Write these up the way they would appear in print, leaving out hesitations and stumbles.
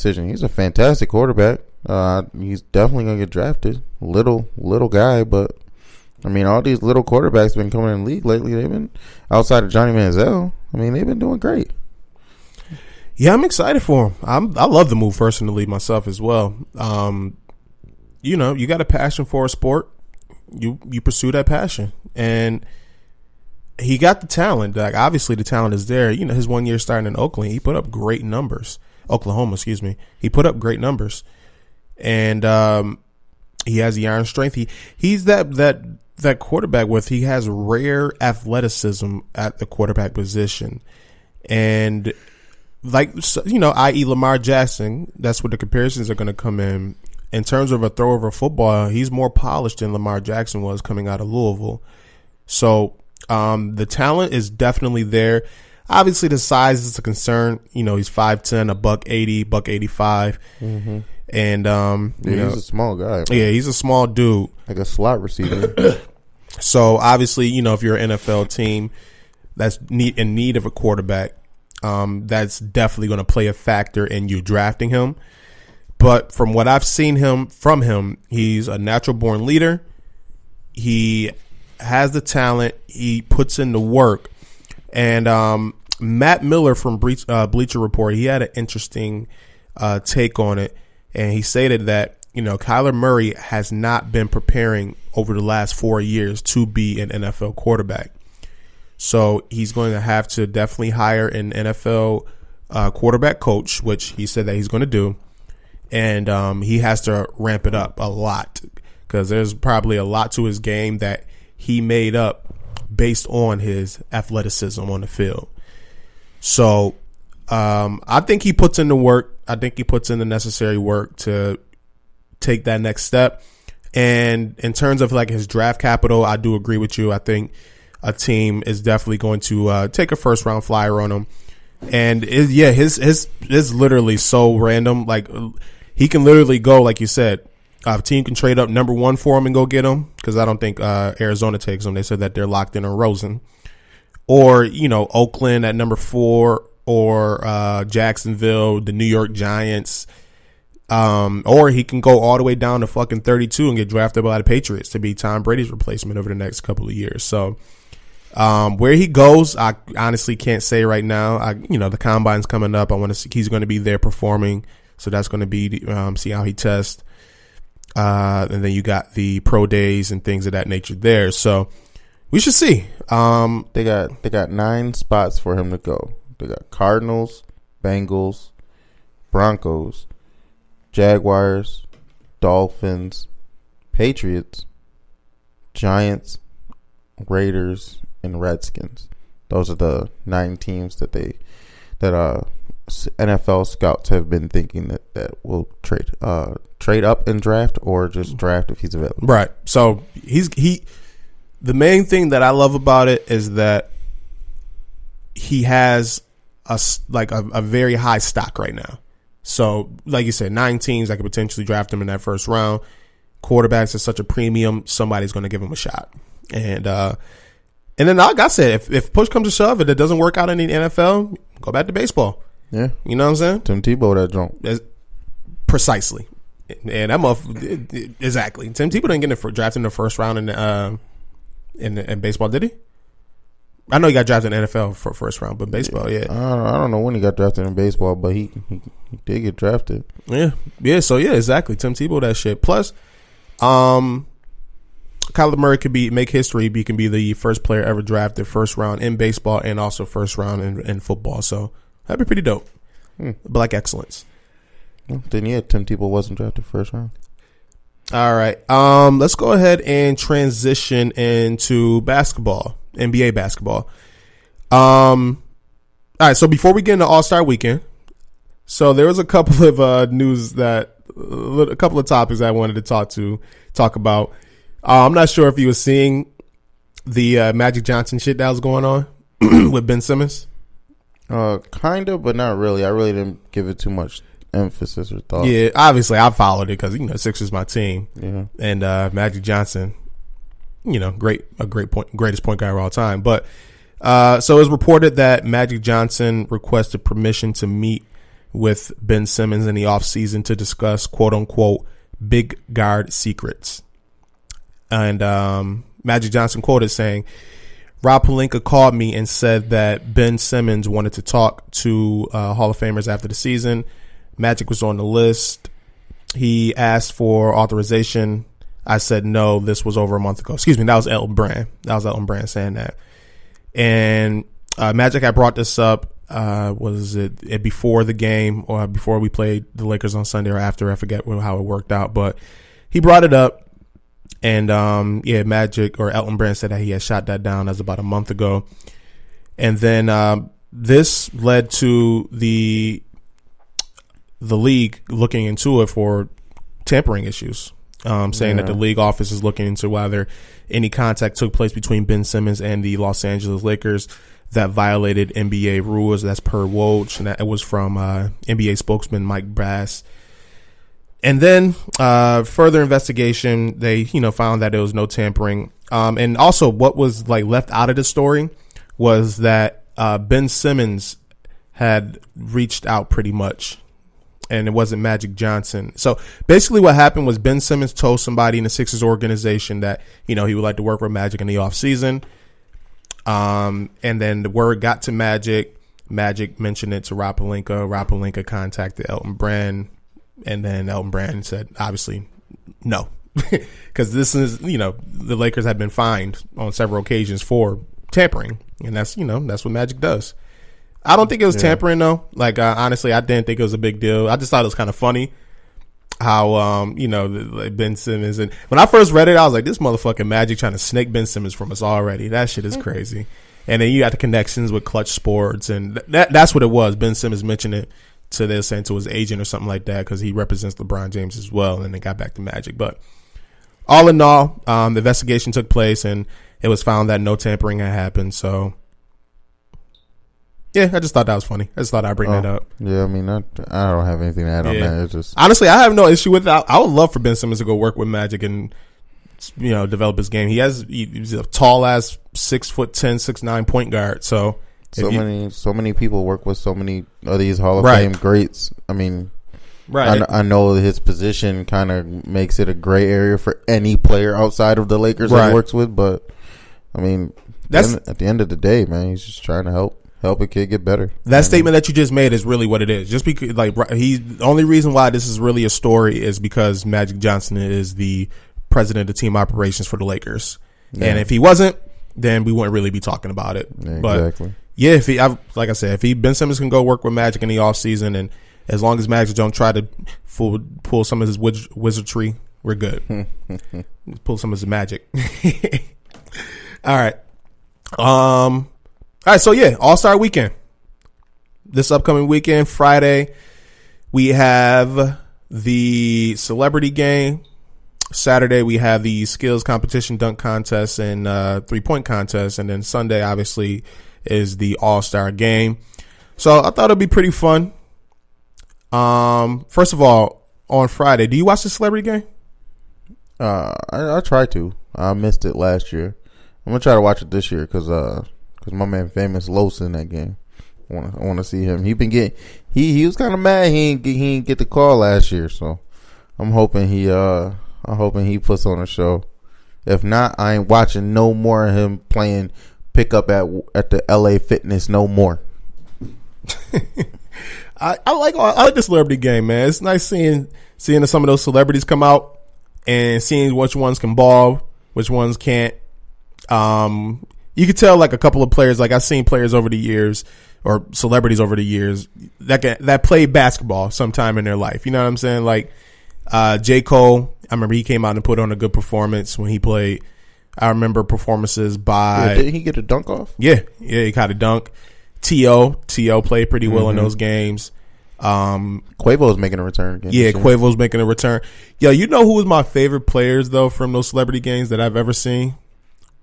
decision. He's a fantastic quarterback. He's definitely gonna get drafted. Little guy, but I mean, all these little quarterbacks been coming in the league lately. They've been outside of Johnny Manziel. I mean, they've been doing great. Yeah, I'm excited for him. I love the move personally myself as well. You know, you got a passion for a sport. You pursue that passion, and he got the talent. Like, obviously, the talent is there. You know, his 1 year starting in Oakland, he put up great numbers. Oklahoma, excuse me. He put up great numbers, and he has the iron strength. He's that quarterback with, he has rare athleticism at the quarterback position, and like, you know, i.e. Lamar Jackson. That's where the comparisons are going to come in. In terms of a thrower of a football, he's more polished than Lamar Jackson was coming out of Louisville. So the talent is definitely there. Obviously, the size is a concern. You know, he's 5'10", $180, $185. Mm-hmm. And he's a small guy. Yeah, he's a small dude, like a slot receiver. So obviously, you know, if you're an NFL team that's in need of a quarterback, that's definitely going to play a factor in you drafting him. But from what I've seen from him, he's a natural born leader. He has the talent. He puts in the work. And Matt Miller from Bleacher Report, he had an interesting take on it. And he stated that, you know, Kyler Murray has not been preparing over the last 4 years to be an NFL quarterback. So he's going to have to definitely hire an NFL quarterback coach, which he said that he's going to do. And he has to ramp it up a lot, because there's probably a lot to his game that he made up based on his athleticism on the field. So I think he puts in the work. I think he puts in the necessary work to take that next step. And in terms of like his draft capital, I do agree with you. I think a team is definitely going to take a first round flyer on him. And his literally so random. Like, he can literally go, like you said, a team can trade up number 1 for him and go get him, because I don't think Arizona takes him. They said that they're locked in on Rosen. Or, you know, Oakland at number 4, or Jacksonville, the New York Giants. Or he can go all the way down to fucking 32 and get drafted by the Patriots to be Tom Brady's replacement over the next couple of years. So where he goes, I honestly can't say right now. You know, the combine's coming up. I want to see, he's going to be there performing. So that's going to be see how he tests. And then you got the pro days and things of that nature there. So we should see. They got 9 spots for him to go. They got Cardinals, Bengals, Broncos, Jaguars, Dolphins, Patriots, Giants, Raiders, and Redskins. Those are the 9 teams that NFL scouts have been thinking that will trade up and draft, or just draft if he's available. Right. So the main thing that I love about it is that he has a very high stock right now. So, like you said, 9 teams that could potentially draft him in that first round. Quarterbacks are such a premium. Somebody's going to give him a shot. And then, like I said, if push comes to shove and it doesn't work out in the NFL, go back to baseball. Yeah. You know what I'm saying? Tim Tebow, that jump. Precisely. And exactly. Tim Tebow didn't get drafted in the first round in baseball, did he? I know he got drafted in the NFL for first round, but baseball, yeah. I don't know when he got drafted in baseball, but he did get drafted. Yeah. Yeah, so yeah, exactly. Tim Tebow, that shit. Plus, Kyler Murray could make history. He can be the first player ever drafted first round in baseball and also first round in football. So that'd be pretty dope. Black excellence. Well, then yeah, Tim Tebow wasn't drafted first round. All right. Let's go ahead and transition into basketball, NBA basketball. All right. So before we get into All-Star Weekend, so there was a couple of a couple of topics I wanted to talk about. I'm not sure if you were seeing the Magic Johnson shit that was going on with Ben Simmons. Kind of, but not really. I really didn't give it too much emphasis or thought. Yeah, obviously I followed it because Sixers my team. Yeah, and Magic Johnson, greatest point guard of all time. But so it was reported that Magic Johnson requested permission to meet with Ben Simmons in the offseason to discuss quote unquote big guard secrets. And Magic Johnson quoted saying, Rob Pelinka called me and said that Ben Simmons wanted to talk to Hall of Famers after the season. Magic was on the list. He asked for authorization. I said no. This was over a month ago. Excuse me. That was Elton Brand saying that. And Magic had brought this up. Was it before the game or before we played the Lakers on Sunday or after? I forget how it worked out, but he brought it up. And Magic or Elton Brand said that he had shot that down as about a month ago. And then this led to the league looking into it for tampering issues, saying that the league office is looking into whether any contact took place between Ben Simmons and the Los Angeles Lakers that violated NBA rules. That's per Woj, and that was from NBA spokesman Mike Bass. And then further investigation, they found that there was no tampering. And also what was left out of the story was that Ben Simmons had reached out pretty much. And it wasn't Magic Johnson. So basically what happened was Ben Simmons told somebody in the Sixers organization that, he would like to work with Magic in the offseason. And then the word got to Magic. Magic mentioned it to Rob Pelinka. Rob Pelinka contacted Elton Brand. And then Elton Brand said, obviously, no. Because this is, the Lakers have been fined on several occasions for tampering. And that's what Magic does. I don't think it was tampering though. Honestly, I didn't think it was a big deal. I just thought it was kind of funny how, Ben Simmons, and when I first read it, I was like, this motherfucking Magic trying to snake Ben Simmons from us already. That shit is crazy. And then you got the connections with Clutch Sports, and that's what it was. Ben Simmons mentioned it to this and to his agent or something like that because he represents LeBron James as well, and then they got back to Magic. But all in all, the investigation took place, and it was found that no tampering had happened. So. Yeah, I just thought that was funny. I just thought I'd bring that up. Yeah, I mean, I don't have anything to add on that. It's just honestly, I have no issue with that. I would love for Ben Simmons to go work with Magic and develop his game. He's a tall ass 6'10", 6'9" point guard. So many people work with so many of these Hall of Fame greats. I mean, I know his position kind of makes it a gray area for any player outside of the Lakers that he works with. But I mean, at the end of the day, man, he's just trying to help a kid get better. That statement that you just made is really what it is. Just because, the only reason why this is really a story is because Magic Johnson is the president of team operations for the Lakers, and if he wasn't, then we wouldn't really be talking about it. Yeah, but exactly. Yeah, if Ben Simmons can go work with Magic in the offseason, and as long as Magic don't try to pull some of his wizardry, we're good. Pull some of his magic. All right. All right, so All-Star Weekend. This upcoming weekend, Friday, we have the celebrity game. Saturday, we have the skills competition, dunk contest, and 3-point contest. And then Sunday, obviously, is the All-Star game. So I thought it'd be pretty fun. First of all, on Friday, do you watch the celebrity game? I try to. I missed it last year. I'm going to try to watch it this year because my man Famous Los in that game. I want to see him. He was kind of mad he didn't get the call last year, so I'm hoping he puts on a show. If not, I ain't watching no more of him playing pickup at the LA Fitness no more. I like the celebrity game, man. It's nice seeing some of those celebrities come out and seeing which ones can ball, which ones can't. You could tell a couple of players, I've seen players over the years or celebrities over the years that played basketball sometime in their life. You know what I'm saying? J. Cole, I remember he came out and put on a good performance when he played. I remember performances by. Didn't he get a dunk off? Yeah, he got a dunk. T.O. played pretty well in those games. Quavo's making a return again. Yeah, Quavo's making a return. Yo, you know who was my favorite players though from those celebrity games that I've ever seen?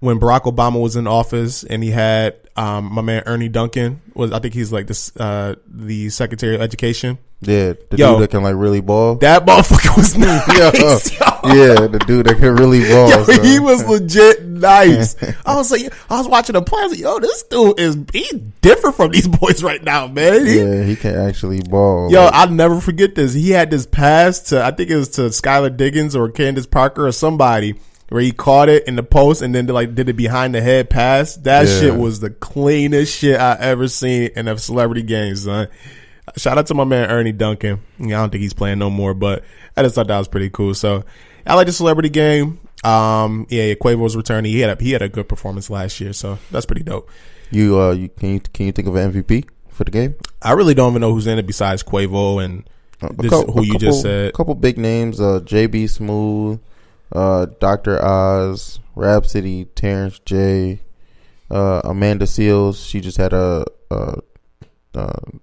When Barack Obama was in office and he had my man Ernie Duncan I think he's the Secretary of Education. Yeah, dude that can really ball. That motherfucker was nice. Yeah, the dude that can really ball. Yo, so. he was legit nice. I was watching the play. I was like, yo, this dude he's different from these boys right now, man. He can actually ball. Yo, I'll never forget this. He had this pass to, I think it was to Skylar Diggins or Candace Parker or somebody, where he caught it in the post and then did it behind the head pass. That shit was the cleanest shit I ever seen in a celebrity game, son. Shout out to my man Ernie Duncan. I don't think he's playing no more, but I just thought that was pretty cool. So I like the celebrity game. Quavo's returning. He had a good performance last year, so that's pretty dope. Can you think of an MVP for the game? I really don't even know who's in it besides Quavo and who you just said. A couple big names: JB Smooth, Dr. Oz, Rhapsody, Terrence J, Amanda Seales. She just had a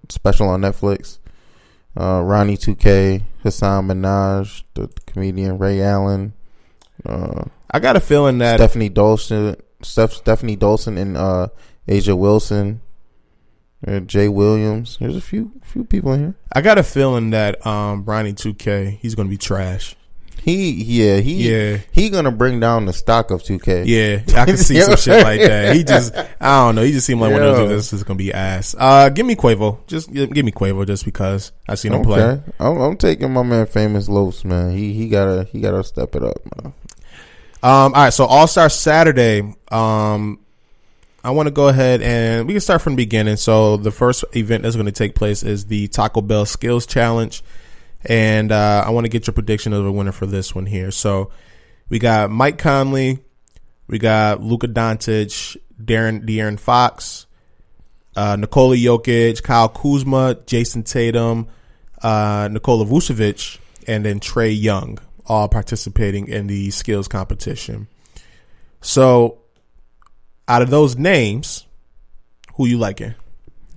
special on Netflix. Ronnie 2K, Hassan Minaj, the comedian Ray Allen. I got a feeling that Stephanie Dolson, and Asia Wilson, Jay Williams. There's a few people in here. I got a feeling that Ronnie 2K, he's gonna be trash. He gonna bring down the stock of 2K. Yeah, I can see some shit like that. I don't know. He just seemed like one of those dudes that's just gonna be ass. Give me Quavo. Just give me Quavo just because I seen him play. I'm taking my man Famous Los, man. He gotta step it up, man. All right, so All-Star Saturday. I want to go ahead and we can start from the beginning. So the first event that's going to take place is the Taco Bell Skills Challenge. And I want to get your prediction of the winner for this one here. So we got Mike Conley, we got Luka Doncic, De'Aaron Fox, Nikola Jokic, Kyle Kuzma, Jason Tatum, Nikola Vucevic, and then Trae Young, all participating in the skills competition. So out of those names, who you liking?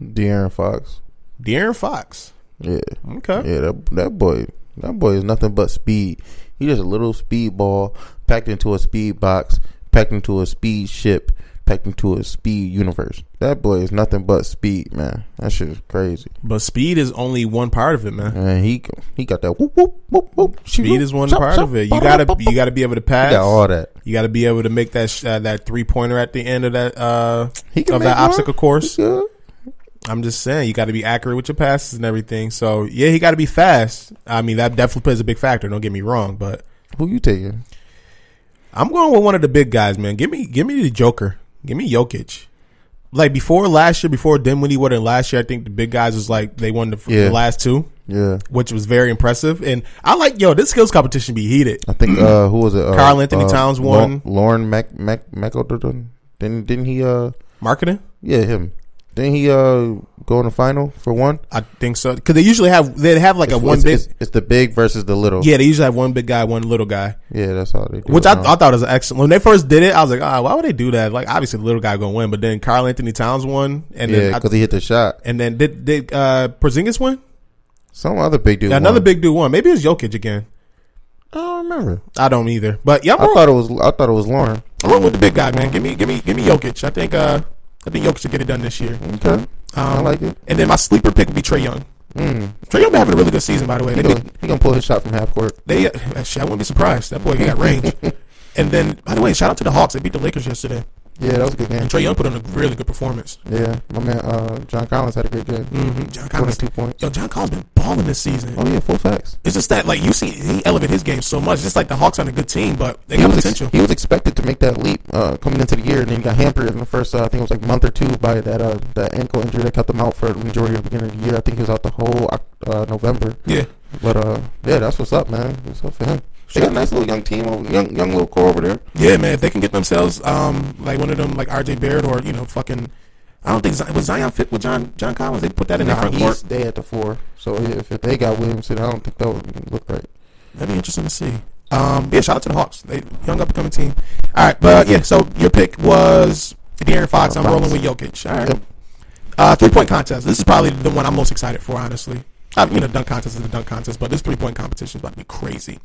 De'Aaron Fox. De'Aaron Fox. Yeah. Okay. Yeah, that boy is nothing but speed. He just a little speed ball packed into a speed box, packed into a speed ship, packed into a speed universe. That boy is nothing but speed, man. That shit is crazy. But speed is only one part of it, man. And he got that whoop whoop whoop whoop. Speed is one part of it. You gotta be able to pass. He got all that. You gotta be able to make that 3-pointer at the end of that that obstacle course. I'm just saying, you got to be accurate with your passes and everything. So yeah, he got to be fast. I mean, that definitely plays a big factor. Don't get me wrong, but who you taking? I'm going with one of the big guys, man. Give me the Joker. Give me Jokic. Like before Dinwiddie won last year, I think the big guys was like they won the last two. Yeah, which was very impressive. And I like this skills competition be heated. I think who was it? Karl Anthony Towns won. Lauren McElderton. Didn't he marketing? Yeah, him. Didn't he go in the final for one? I think so. Because they usually have like it's the big versus the little. Yeah, they usually have one big guy, one little guy. Yeah, that's how they do Which I thought was excellent. When they first did it, I was like, why would they do that? Like, obviously the little guy going to win. But then Karl Anthony Towns won. And yeah, because he hit the shot. And then did Porzingis win? Some other big dude another big dude won. Maybe it was Jokic again. I don't remember. I don't either. But yeah, I thought it was Lauren. I'm rolling with the big guy, man. Give me Jokic. I think Jokic should get it done this year. Okay. I like it. And then my sleeper pick would be Trae Young. Trae Young been having a really good season, by the way. He gonna pull his shot from half court. I wouldn't be surprised. That boy got range. And then, by the way, shout out to the Hawks. They beat the Lakers yesterday. Yeah, that was a good game. And Trae Young put on a really good performance. Yeah, my man John Collins had a good game. John Collins, 22 points. Yo, John Collins been balling this season. Oh yeah, full facts. It's just that he elevated his game so much. It's just like the Hawks on a good team, but they got potential. He was expected to make that leap coming into the year, and then he got hampered in the first I think it was like month or two by that ankle injury that kept him out for the majority of the beginning of the year. I think he was out the whole November. Yeah, but yeah, that's what's up, man. What's up for him? They got a nice little young team, young little core over there. Yeah, man. If they can get themselves like one of them, like RJ Barrett or fucking, I don't think was Zion fit with John Collins. They put that in their front court. They at the 4, so if they got Williamson, I don't think that would look right. That'd be interesting to see. Yeah, shout out to the Hawks. They young up and coming team. All right, but yeah. So your pick was De'Aaron Fox. I'm rolling with Jokic. All right. Yep. 3-point contest. This is probably the one I'm most excited for, honestly. Dunk contest is the dunk contest, but this 3-point competition is about to be crazy.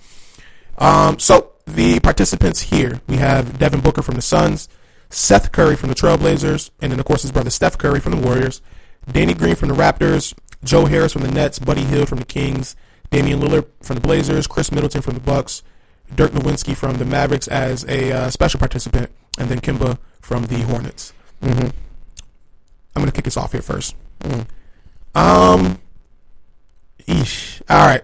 So the participants here, we have Devin Booker from the Suns, Seth Curry from the Trailblazers, and then of course his brother Steph Curry from the Warriors, Danny Green from the Raptors, Joe Harris from the Nets, Buddy Hield from the Kings, Damian Lillard from the Blazers, Chris Middleton from the Bucks, Dirk Nowitzki from the Mavericks as a special participant, and then Kimba from the Hornets. Mm-hmm. I'm gonna kick us off here first. Mm. All right.